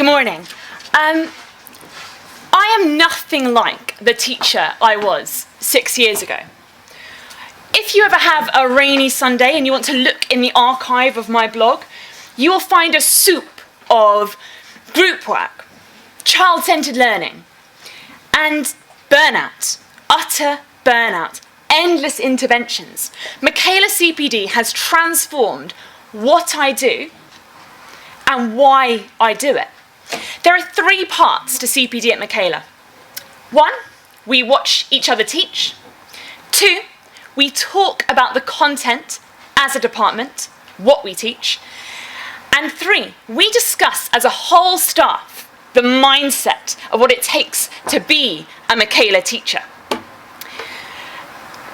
Good morning. I am nothing like the teacher I was 6 years ago. If you ever have a rainy Sunday and you want to look in the archive of my blog, you will find a soup of group work, child-centered learning, and burnout, utter burnout, endless interventions. Michaela CPD has transformed what I do and why I do it. There are 3 parts to CPD at Michaela. 1, we watch each other teach. 2, we talk about the content as a department, what we teach. And 3, we discuss as a whole staff the mindset of what it takes to be a Michaela teacher.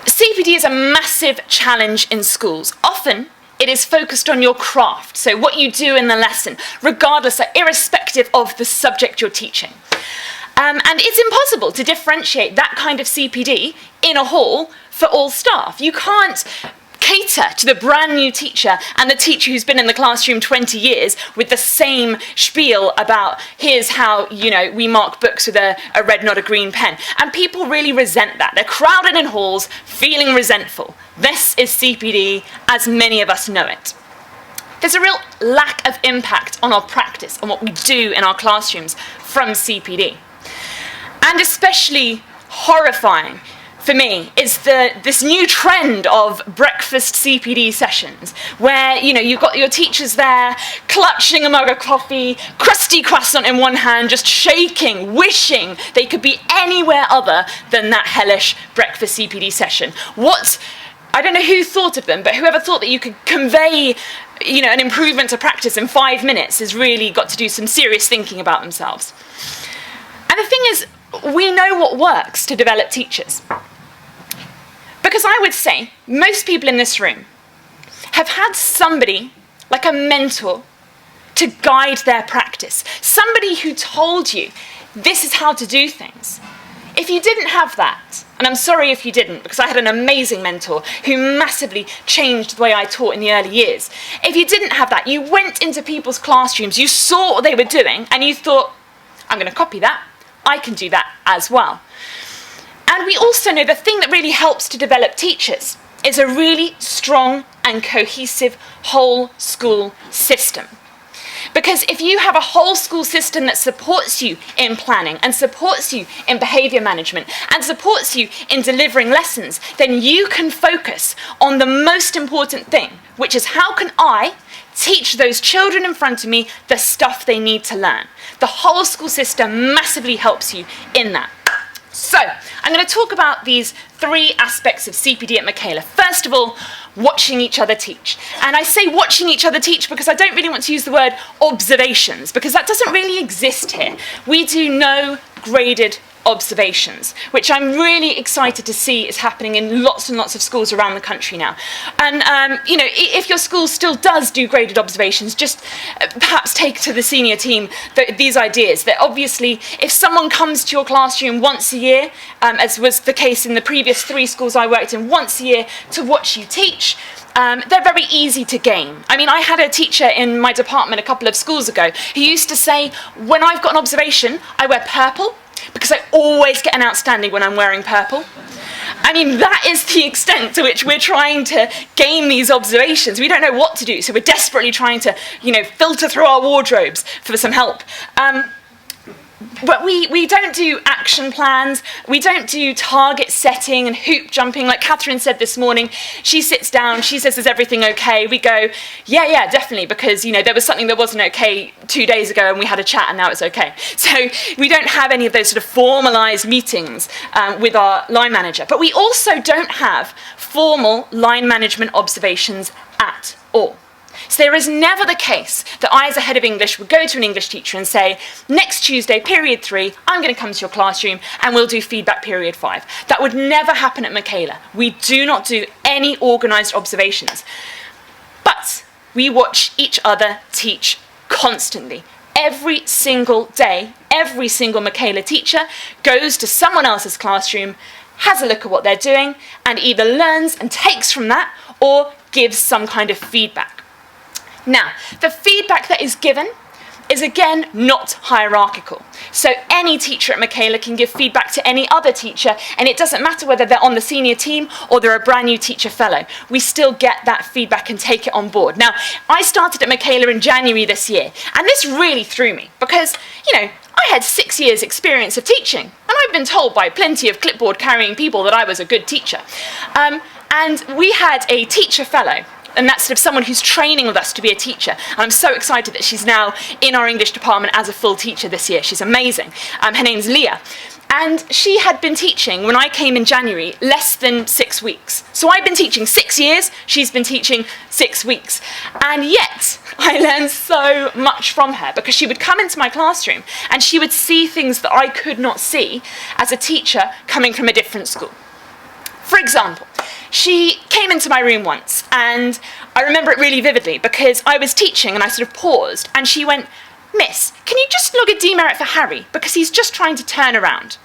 CPD is a massive challenge in schools. Often, it is focused on your craft, so what you do in the lesson, regardless, irrespective of the subject you're teaching. And it's impossible to differentiate that kind of CPD in a hall for all staff. You can't cater to the brand new teacher and the teacher who's been in the classroom 20 years with the same spiel about here's how, we mark books with a red, not a green pen. And people really resent that. They're crowded in halls, feeling resentful. This is CPD as many of us know it. There's a real lack of impact on our practice, on what we do in our classrooms from CPD. And especially horrifying for me is this new trend of breakfast CPD sessions where, you've got your teachers there clutching a mug of coffee, crusty croissant in one hand, just shaking, wishing they could be anywhere other than that hellish breakfast CPD session. I don't know who thought of them, but whoever thought that you could convey, an improvement to practice in 5 minutes has really got to do some serious thinking about themselves. And the thing is, we know what works to develop teachers. Because I would say most people in this room have had somebody, like a mentor, to guide their practice. Somebody who told you, this is how to do things. If you didn't have that, and I'm sorry if you didn't, because I had an amazing mentor who massively changed the way I taught in the early years. If you didn't have that, you went into people's classrooms, you saw what they were doing, and you thought, I'm going to copy that. I can do that as well. And we also know the thing that really helps to develop teachers is a really strong and cohesive whole school system. Because if you have a whole school system that supports you in planning and supports you in behaviour management and supports you in delivering lessons, then you can focus on the most important thing, which is how can I teach those children in front of me the stuff they need to learn. The whole school system massively helps you in that. So, I'm going to talk about these 3 aspects of CPD at Michaela. First of all, watching each other teach. And I say watching each other teach because I don't really want to use the word observations, because that doesn't really exist here. We do no graded observations, which I'm really excited to see is happening in lots and lots of schools around the country now. And, if your school still does do graded observations, just perhaps take to the senior team these ideas that obviously if someone comes to your classroom once a year, as was the case in the previous 3 schools I worked in, once a year to watch you teach, they're very easy to gain. I mean, I had a teacher in my department a couple of schools ago who used to say, when I've got an observation, I wear purple, because I always get an outstanding when I'm wearing purple. I mean, that is the extent to which we're trying to gain these observations. We don't know what to do, so we're desperately trying to, filter through our wardrobes for some help. But we don't do action plans, we don't do target setting and hoop jumping. Like Catherine said this morning, she sits down, she says, is everything okay? We go, yeah, definitely, because, there was something that wasn't okay 2 days ago and we had a chat and now it's okay. So we don't have any of those sort of formalised meetings with our line manager. But we also don't have formal line management observations at all. So there is never the case that I, as a head of English, would go to an English teacher and say, next Tuesday, period 3, I'm going to come to your classroom and we'll do feedback period 5. That would never happen at Michaela. We do not do any organised observations. But we watch each other teach constantly. Every single day, every single Michaela teacher goes to someone else's classroom, has a look at what they're doing, and either learns and takes from that or gives some kind of feedback. Now, the feedback that is given is again not hierarchical. So any teacher at Michaela can give feedback to any other teacher, and it doesn't matter whether they're on the senior team or they're a brand new teacher fellow. We still get that feedback and take it on board. Now, I started at Michaela in January this year, and this really threw me because, I had 6 years experience of teaching, and I've been told by plenty of clipboard carrying people that I was a good teacher. And we had a teacher fellow, and that's sort of someone who's training with us to be a teacher. And I'm so excited that she's now in our English department as a full teacher this year. She's amazing. Her name's Leah. And she had been teaching, when I came in January, less than 6 weeks. So I've been teaching 6 years, she's been teaching 6 weeks. And yet, I learned so much from her, because she would come into my classroom and she would see things that I could not see as a teacher coming from a different school. For example, she came into my room once, and I remember it really vividly because I was teaching and I sort of paused, and she went, "Miss, can you just log a demerit for Harry, because he's just trying to turn around."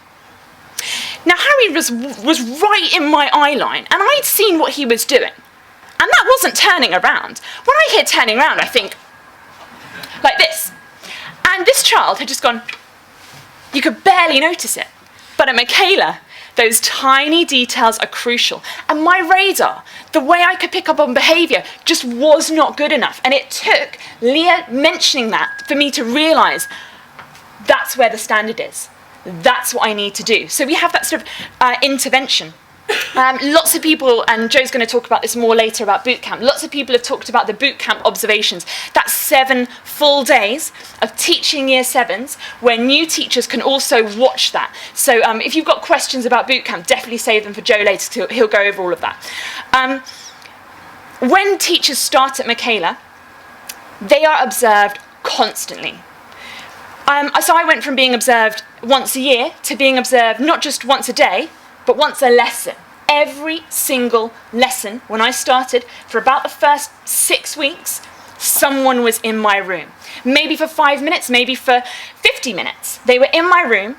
Now, Harry was right in my eye line, and I'd seen what he was doing, and that wasn't turning around. When I hear turning around, I think, like this. And this child had just gone, you could barely notice it. But at Michaela, those tiny details are crucial. And my radar, the way I could pick up on behaviour, just was not good enough. And it took Leah mentioning that for me to realise that's where the standard is. That's what I need to do. So we have that sort of intervention. Lots of people, and Joe's going to talk about this more later about boot camp, lots of people have talked about the boot camp observations. That's 7 full days of teaching year 7s where new teachers can also watch that. So if you've got questions about boot camp, definitely save them for Joe later, he'll go over all of that. When teachers start at Michaela, they are observed constantly. So I went from being observed once a year to being observed not just once a day, but once a lesson. Every single lesson, when I started, for about the first 6 weeks, someone was in my room. Maybe for 5 minutes, maybe for 50 minutes. They were in my room,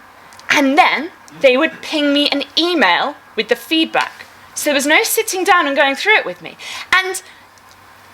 and then they would ping me an email with the feedback. So there was no sitting down and going through it with me. And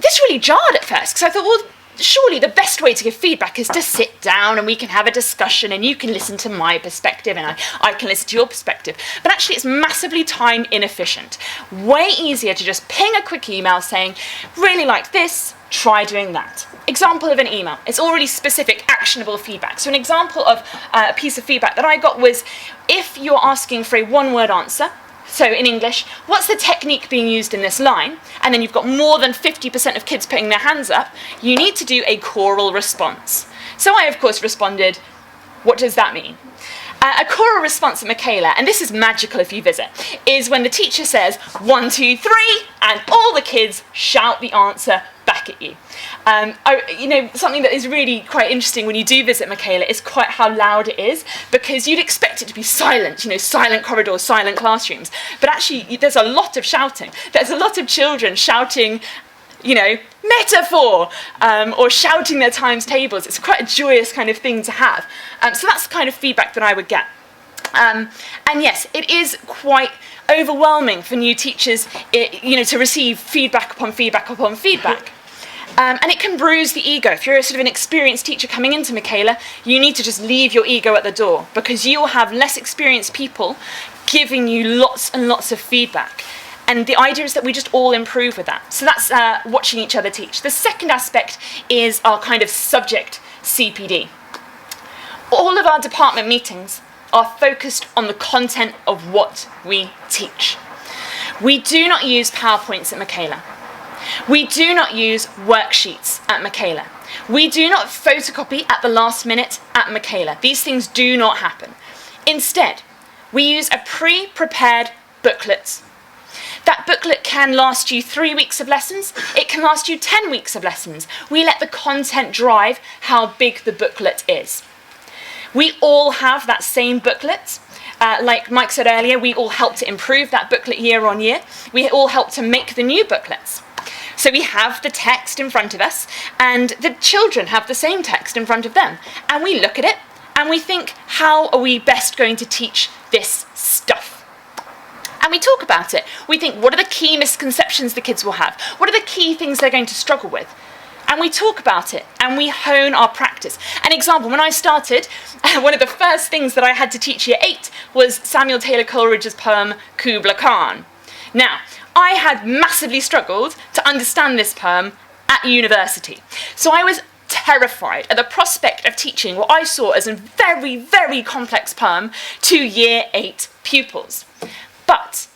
this really jarred at first, because I thought, well, surely the best way to give feedback is to sit down and we can have a discussion and you can listen to my perspective and I can listen to your perspective. But actually it's massively time inefficient. Way easier to just ping a quick email saying, really like this, try doing that. Example of an email. It's already specific, actionable feedback. So an example of a piece of feedback that I got was, if you're asking for a one-word answer, so in English, what's the technique being used in this line? And then you've got more than 50% of kids putting their hands up. You need to do a choral response. So I, of course, responded, what does that mean? A choral response at Michaela, and this is magical if you visit, is when the teacher says 1, 2, 3, and all the kids shout the answer back at you. Something that is really quite interesting when you do visit Michaela is quite how loud it is, because you'd expect it to be silent, silent corridors, silent classrooms. But actually, there's a lot of shouting. There's a lot of children shouting, metaphor, or shouting their times tables. It's quite a joyous kind of thing to have. So that's the kind of feedback that I would get. And yes, it is quite overwhelming for new teachers, to receive feedback upon feedback upon feedback. And it can bruise the ego. If you're a sort of an experienced teacher coming into Michaela, you need to just leave your ego at the door, because you'll have less experienced people giving you lots and lots of feedback. And the idea is that we just all improve with that. So that's watching each other teach. The second aspect is our kind of subject CPD. All of our department meetings are focused on the content of what we teach. We do not use PowerPoints at Michaela. We do not use worksheets at Michaela. We do not photocopy at the last minute at Michaela. These things do not happen. Instead, we use a pre-prepared booklet. That booklet can last you 3 weeks of lessons. It can last you 10 weeks of lessons. We let the content drive how big the booklet is. We all have that same booklet. Like Mike said earlier, we all help to improve that booklet year on year. We all help to make the new booklets. So we have the text in front of us, and the children have the same text in front of them. And we look at it, and we think, how are we best going to teach this stuff? And we talk about it. We think, what are the key misconceptions the kids will have? What are the key things they're going to struggle with? and we talk about it, and we hone our practice. An example, when I started, one of the first things that I had to teach year 8 was Samuel Taylor Coleridge's poem, Kubla Khan. Now, I had massively struggled to understand this poem at university. So I was terrified at the prospect of teaching what I saw as a very, very complex poem to year 8 pupils. But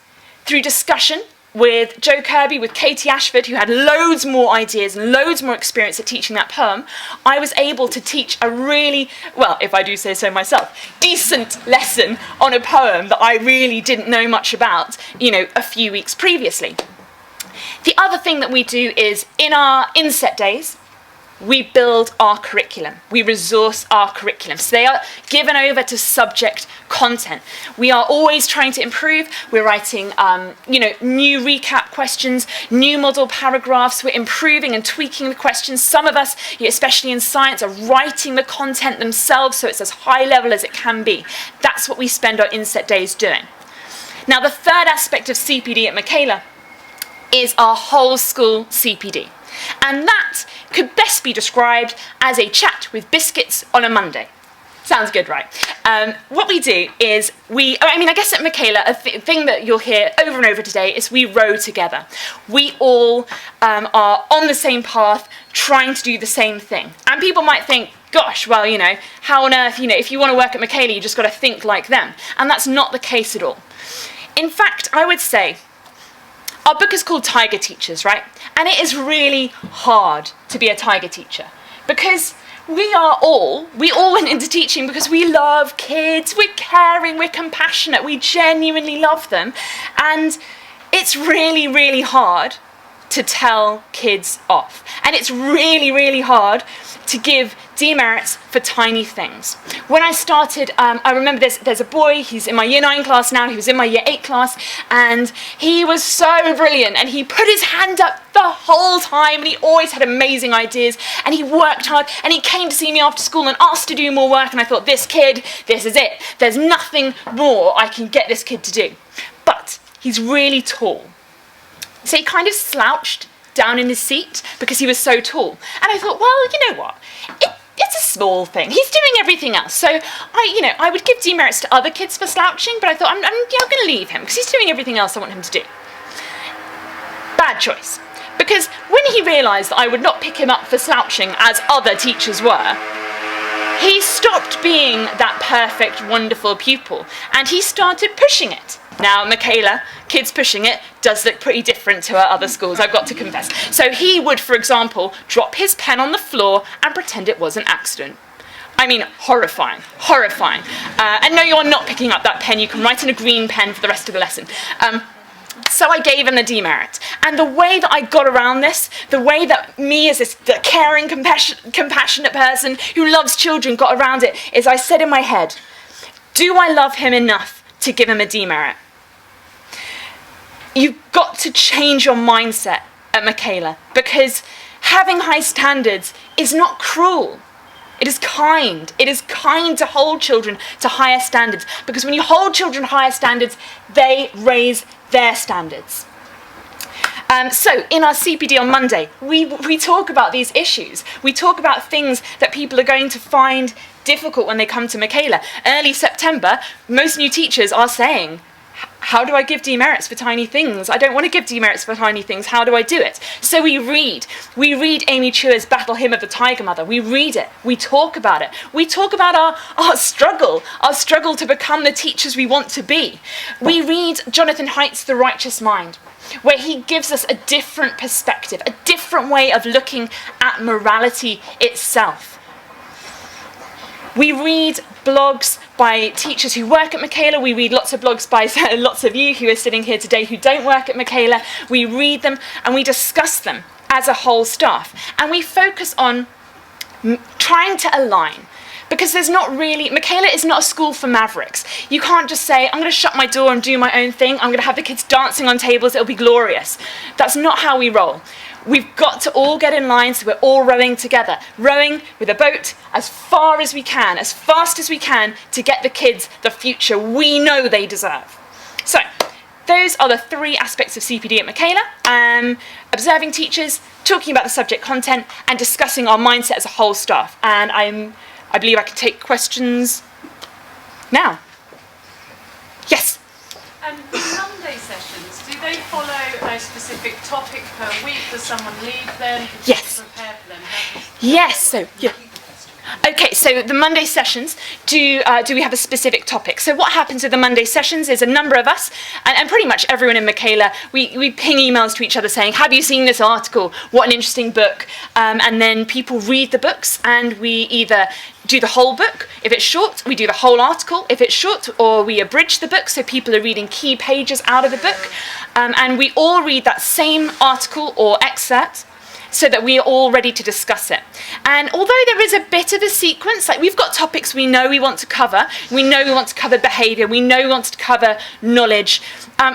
through discussion with Joe Kirby, with Katie Ashford, who had loads more ideas and loads more experience at teaching that poem, I was able to teach a really, well, if I do say so myself, decent lesson on a poem that I really didn't know much about, a few weeks previously. The other thing that we do is, in our inset days, we build our curriculum. We resource our curriculum. So they are given over to subject content. We are always trying to improve. We're writing, new recap questions, new model paragraphs. We're improving and tweaking the questions. Some of us, especially in science, are writing the content themselves so it's as high level as it can be. That's what we spend our inset days doing. Now, the third aspect of CPD at Michaela is our whole school CPD. And that could best be described as a chat with biscuits on a Monday. Sounds good, right? What we do is I guess at Michaela, a thing that you'll hear over and over today is we row together. We all are on the same path, trying to do the same thing. And people might think, gosh, well, how on earth, if you want to work at Michaela, you just got to think like them. And that's not the case at all. In fact, I would say, our book is called Tiger Teachers, right? And it is really hard to be a Tiger teacher because we all went into teaching because we love kids, we're caring, we're compassionate, we genuinely love them. And it's really, really hard to tell kids off. And it's really, really hard to give demerits for tiny things. When I started, I remember there's a boy, he's in my year 9 class now, he was in my year 8 class, and he was so brilliant, and he put his hand up the whole time, and he always had amazing ideas, and he worked hard, and he came to see me after school and asked to do more work, and I thought, this kid, this is it. There's nothing more I can get this kid to do. But he's really tall. So he kind of slouched down in his seat because he was so tall. And I thought, well, you know what? It's a small thing. He's doing everything else. So I would give demerits to other kids for slouching, but I thought I'm going to leave him because he's doing everything else I want him to do. Bad choice. Because when he realised that I would not pick him up for slouching as other teachers were, he stopped being that perfect, wonderful pupil, and he started pushing it. Now, Michaela, kids pushing it, does look pretty different to our other schools, I've got to confess. So he would, for example, drop his pen on the floor and pretend it was an accident. I mean, horrifying, horrifying. And no, you're not picking up that pen. You can write in a green pen for the rest of the lesson. So I gave him the demerit. And the way that I got around this, the way that me as the caring, compassionate person who loves children got around it, is I said in my head, do I love him enough to give him a demerit? You've got to change your mindset at Michaela, because having high standards is not cruel. It is kind. It is kind to hold children to higher standards, because when you hold children to higher standards, they raise their standards. So in our CPD on Monday, we talk about these issues. We talk about things that people are going to find difficult when they come to Michaela. Early September, most new teachers are saying, how do I give demerits for tiny things? I don't want to give demerits for tiny things. How do I do it? So we read Amy Chua's Battle Hymn of the Tiger Mother. We read it. We talk about it. We talk about our struggle to become the teachers we want to be. We read Jonathan Haidt's The Righteous Mind, where he gives us a different perspective, a different way of looking at morality itself. We read blogs by teachers who work at Michaela. We read lots of blogs by lots of you who are sitting here today who don't work at Michaela. We read them and we discuss them as a whole staff. And we focus on trying to align. Because Michaela is not a school for mavericks. You can't just say, I'm going to shut my door and do my own thing. I'm going to have the kids dancing on tables. It'll be glorious. That's not how we roll. We've got to all get in line so we're all rowing together. Rowing with a boat as far as we can, as fast as we can, to get the kids the future we know they deserve. So, those are the 3 aspects of CPD at Michaela. Observing teachers, talking about the subject content, and discussing our mindset as a whole staff. And I believe I can take questions now. Yes? The Monday sessions, do they follow a specific topic per week? Does someone lead them? Yes. Prepare for them? Yes, so, yeah. Okay, so the Monday sessions, do we have a specific topic? So what happens with the Monday sessions is a number of us, and pretty much everyone in Michaela, we ping emails to each other saying, have you seen this article? What an interesting book. And then people read the books, and we either do the whole book. If it's short, we do the whole article. If it's short, or we abridge the book, so people are reading key pages out of the book. And we all read that same article or excerpt, so that we are all ready to discuss it. And although there is a bit of a sequence, like we've got topics we know we want to cover, we know we want to cover behaviour, we know we want to cover knowledge,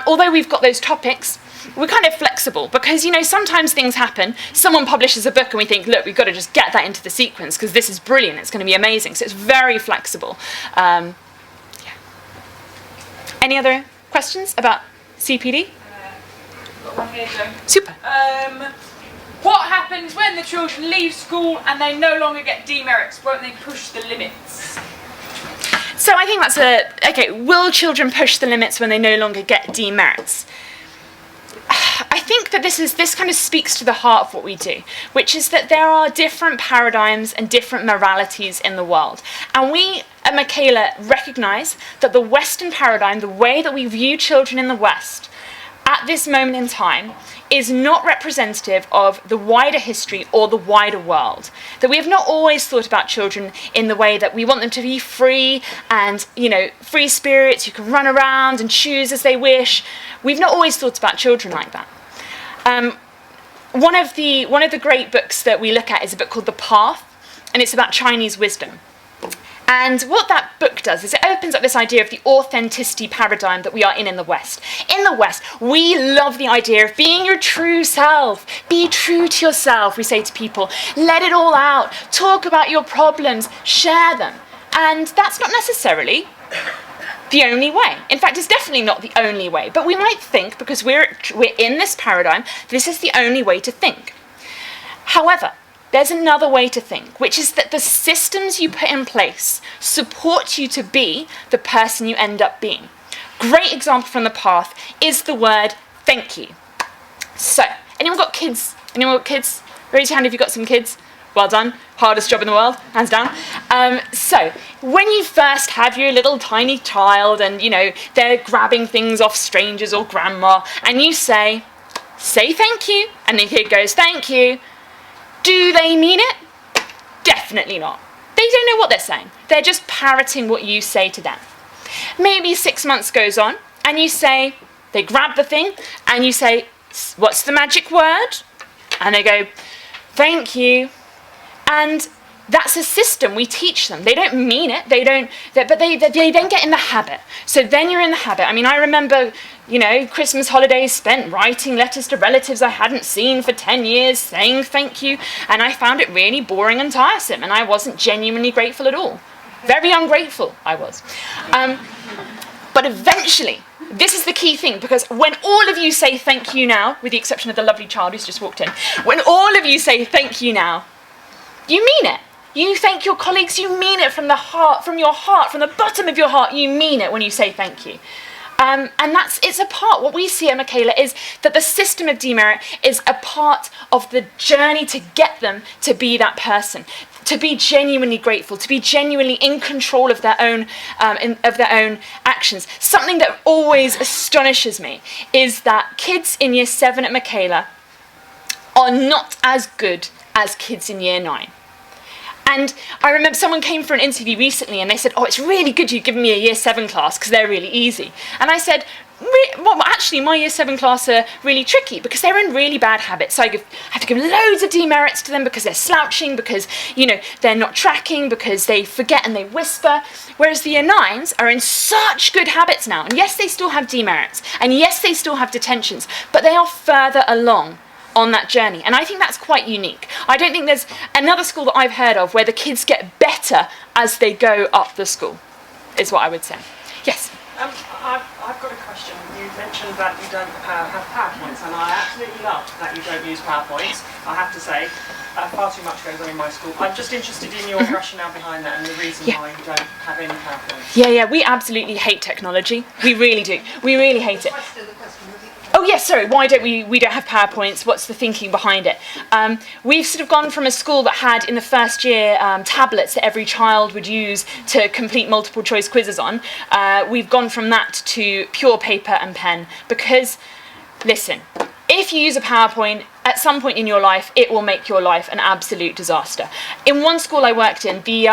although we've got those topics, we're kind of flexible because, you know, sometimes things happen, someone publishes a book and we think, look, we've got to just get that into the sequence because this is brilliant, it's going to be amazing. So it's very flexible. Yeah. Any other questions about CPD? Got one here, Joe. Super. What happens when the children leave school and they no longer get demerits? Won't they push the limits? So I think that's okay, will children push the limits when they no longer get demerits? I think that this kind of speaks to the heart of what we do, which is that there are different paradigms and different moralities in the world. And we at Michaela recognise that the Western paradigm, the way that we view children in the West, at this moment in time, is not representative of the wider history or the wider world. That we have not always thought about children in the way that we want them to be free and, you know, free spirits who can run around and choose as they wish. We've not always thought about children like that. One of the great books that we look at is a book called The Path, and it's about Chinese wisdom. And what that book does is it opens up this idea of the authenticity paradigm that we are in the West. In the West, we love the idea of being your true self. Be true to yourself, we say to people. Let it all out. Talk about your problems. Share them. And that's not necessarily the only way. In fact, it's definitely not the only way. But we might think, because we're in this paradigm, this is the only way to think. However, there's another way to think, which is that the systems you put in place support you to be the person you end up being. Great example from The Path is the word thank you. So, anyone got kids? Anyone got kids? Raise your hand if you've got some kids. Well done. Hardest job in the world, hands down. So, when you first have your little tiny child and, you know, they're grabbing things off strangers or grandma, and you say thank you, and the kid goes, thank you. Do they mean it? Definitely not. They don't know what they're saying. They're just parroting what you say to them. Maybe 6 months goes on, and you say, they grab the thing, and you say, what's the magic word? And they go, thank you. And that's a system we teach them. They don't mean it. But they then get in the habit. So then you're in the habit. I mean, I remember, you know, Christmas holidays spent writing letters to relatives I hadn't seen for 10 years, saying thank you, and I found it really boring and tiresome, and I wasn't genuinely grateful at all. Very ungrateful, I was. But eventually, this is the key thing, because when all of you say thank you now, with the exception of the lovely child who's just walked in, when all of you say thank you now, you mean it. You thank your colleagues, you mean it from the heart, from your heart, from the bottom of your heart, you mean it when you say thank you. And it's a part, what we see at Michaela is that the system of demerit is a part of the journey to get them to be that person, to be genuinely grateful, to be genuinely in control of their own actions. Something that always astonishes me is that kids in year 7 at Michaela are not as good as kids in year 9. And I remember someone came for an interview recently and they said, oh, it's really good you've given me a year 7 class because they're really easy. And I said, well, actually, my year 7 class are really tricky because they're in really bad habits. So I have to give loads of demerits to them because they're slouching, because, you know, they're not tracking, because they forget and they whisper. Whereas the year 9s are in such good habits now. And yes, they still have demerits. And yes, they still have detentions. But they are further along on that journey, and I think that's quite unique. I don't think there's another school that I've heard of where the kids get better as they go up the school, is what I would say. Yes? I've got a question. question. You mentioned that you don't have PowerPoints, and I absolutely love that you don't use PowerPoints. I have to say, far too much goes on in my school. I'm just interested in your rationale behind that and the reason why you don't have any PowerPoints. Yeah, we absolutely hate technology. We really do. We really hate it. Oh yes, sorry, why don't we don't have PowerPoints? What's the thinking behind it? We've sort of gone from a school that had in the first year tablets that every child would use to complete multiple choice quizzes on. We've gone from that to pure paper and pen because, listen, if you use a PowerPoint, at some point in your life, it will make your life an absolute disaster. In one school I worked in, the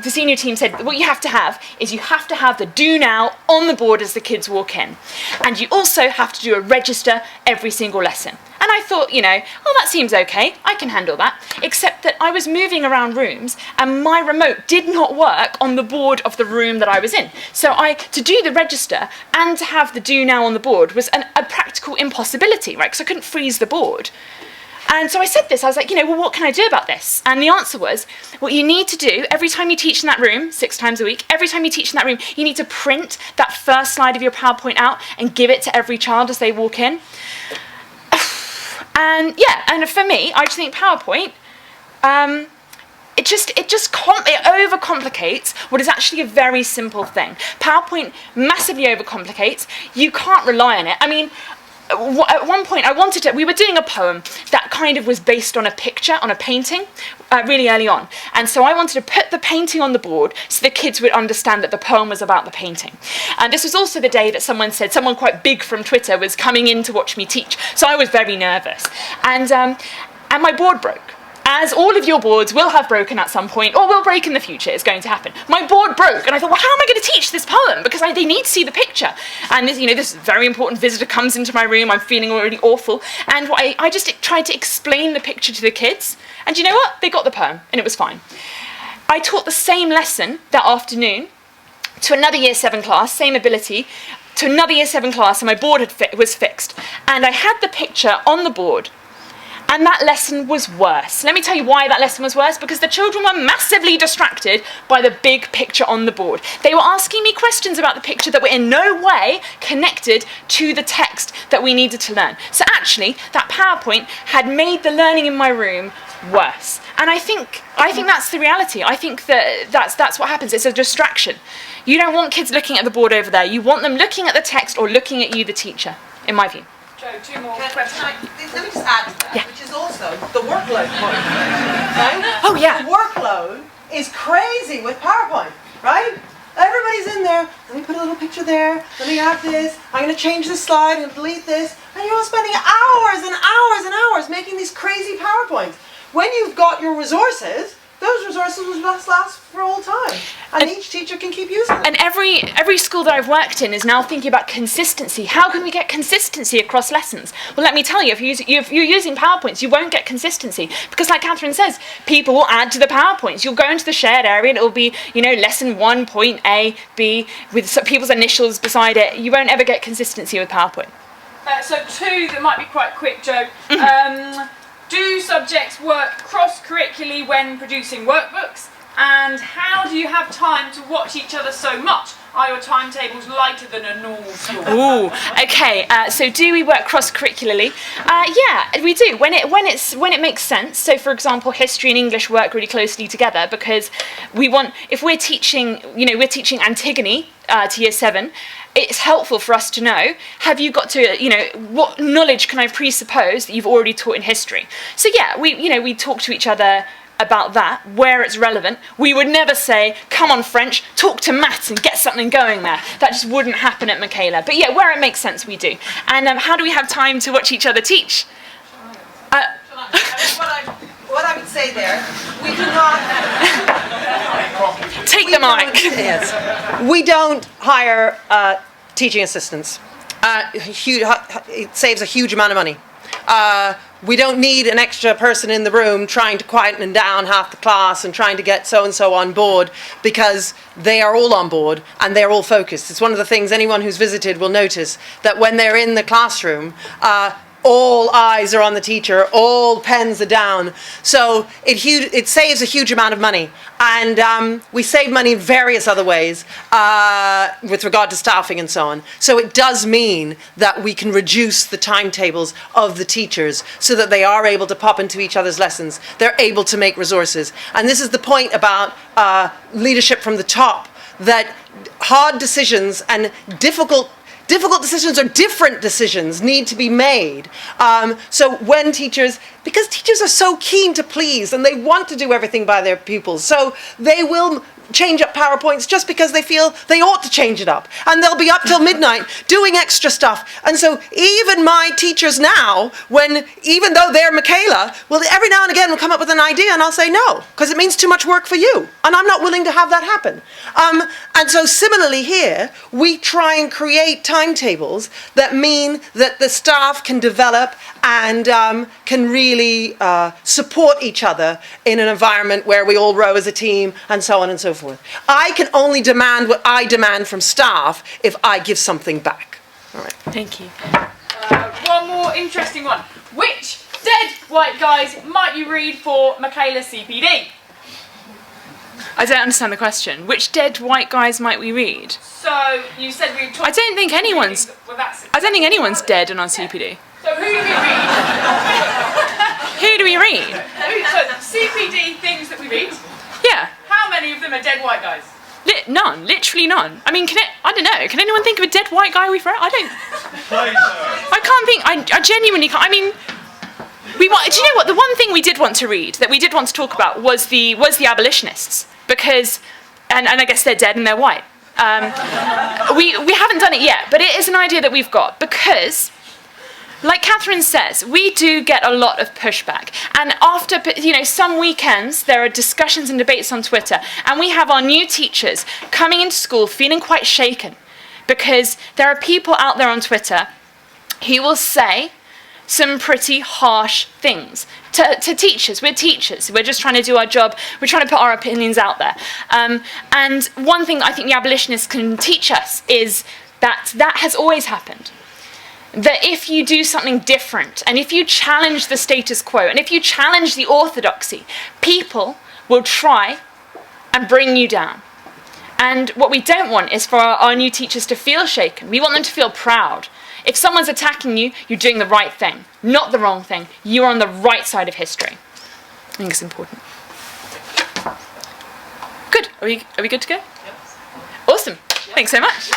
senior team said what you have to have is you have to have the do now on the board as the kids walk in. And you also have to do a register every single lesson. And I thought, oh, that seems okay, I can handle that. Except that I was moving around rooms and my remote did not work on the board of the room that I was in. So to do the register and to have the do now on the board was a practical impossibility, right? Because I couldn't freeze the board. And so I said this, I was like, well, what can I do about this? And the answer was, what you need to do, every time you teach in that room, 6 times a week, every time you teach in that room, you need to print that first slide of your PowerPoint out and give it to every child as they walk in. And and for me, I just think PowerPoint, it overcomplicates what is actually a very simple thing. PowerPoint massively overcomplicates. You can't rely on it. I mean, at one point we were doing a poem that kind of was based on a picture, on a painting, really early on. And so I wanted to put the painting on the board so the kids would understand that the poem was about the painting. And this was also the day that someone quite big from Twitter was coming in to watch me teach. So I was very nervous. And my board broke. As all of your boards will have broken at some point, or will break in the future, it's going to happen. My board broke, and I thought, well, how am I going to teach this poem? Because they need to see the picture. And this very important visitor comes into my room, I'm feeling already awful, and I just tried to explain the picture to the kids, and you know what? They got the poem, and it was fine. I taught the same lesson that afternoon to another Year 7 class, same ability, to another Year 7 class, and my board was fixed. And I had the picture on the board, and that lesson was worse. Let me tell you why that lesson was worse, because the children were massively distracted by the big picture on the board. They were asking me questions about the picture that were in no way connected to the text that we needed to learn. So actually, that PowerPoint had made the learning in my room worse. And I think that's the reality. I think that's what happens. It's a distraction. You don't want kids looking at the board over there. You want them looking at the text or looking at you, the teacher, in my view. Joe, 2 more questions. Let me just add to that, which is also the workload point, right? Oh, yeah. The workload is crazy with PowerPoint, right? Everybody's in there. Let me put a little picture there. Let me add this. I'm going to change this slide and delete this. And you're all spending hours and hours and hours making these crazy PowerPoints. When you've got your resources, those resources will last for all time. And each teacher can keep using them. And every school that I've worked in is now thinking about consistency. How can we get consistency across lessons? Well, let me tell you, if you're using PowerPoints, you won't get consistency. Because like Catherine says, people will add to the PowerPoints. You'll go into the shared area and it will be, lesson 1, point A, B, with people's initials beside it. You won't ever get consistency with PowerPoint. So 2 that might be quite quick, Joe. Do subjects work cross-curricularly when producing workbooks? And how do you have time to watch each other so much? Are your timetables lighter than a normal school? Ooh, okay. So do we work cross-curricularly? Yeah, we do. When it makes sense. So, for example, history and English work really closely together because if we're teaching Antigone to Year 7. It's helpful for us to know, have you got to, what knowledge can I presuppose that you've already taught in history? So yeah, we talk to each other about that, where it's relevant. We would never say, come on French, talk to maths and get something going there. That just wouldn't happen at Michaela. But yeah, where it makes sense, we do. And how do we have time to watch each other teach? What I would say there, we do not... Take the mic. Yes. We don't hire teaching assistants. It saves a huge amount of money. We don't need an extra person in the room trying to quieten down half the class and trying to get so-and-so on board because they are all on board and they're all focused. It's one of the things anyone who's visited will notice, that when they're in the classroom, all eyes are on the teacher, all pens are down. So it saves a huge amount of money. And we save money in various other ways with regard to staffing and so on. So it does mean that we can reduce the timetables of the teachers so that they are able to pop into each other's lessons. They're able to make resources. And this is the point about leadership from the top, that hard decisions and difficult decisions or different decisions need to be made. So when because teachers are so keen to please and they want to do everything by their pupils, so they will change up PowerPoints just because they feel they ought to change it up. And they'll be up till midnight doing extra stuff. And so even my teachers now, even though they're Michaela, will every now and again will come up with an idea and I'll say no, because it means too much work for you. And I'm not willing to have that happen. And so similarly here, we try and create timetables that mean that the staff can develop and can really support each other in an environment where we all row as a team and so on and so forth. I can only demand what I demand from staff if I give something back. All right. Thank you. One more interesting one. Which dead white guys might you read for Michaela CPD? I don't understand the question. Which dead white guys might we read? So you said we. I don't think anyone's. I don't think anyone's dead in our CPD. So who do we read? Who do we read? So CPD things that we read. Yeah. How many of them are dead white guys? None. Literally none. I mean, I don't know. Can anyone think of a dead white guy we've read? I don't. I can't think. I genuinely can't. I mean, do you know what? The one thing we did want to read, that we did want to talk about, was the abolitionists, because, and I guess they're dead and they're white. We haven't done it yet, but it is an idea that we've got, because, like Catherine says, we do get a lot of pushback. And after, some weekends, there are discussions and debates on Twitter, and we have our new teachers coming into school feeling quite shaken, because there are people out there on Twitter who will say some pretty harsh things to teachers. We're teachers. We're just trying to do our job. We're trying to put our opinions out there. And one thing I think the abolitionists can teach us is that has always happened. That if you do something different, and if you challenge the status quo, and if you challenge the orthodoxy, people will try and bring you down. And what we don't want is for our new teachers to feel shaken. We want them to feel proud. If someone's attacking you, you're doing the right thing, not the wrong thing. You are on the right side of history. I think it's important. Good. Are we good to go? Yes. Awesome. Thanks so much.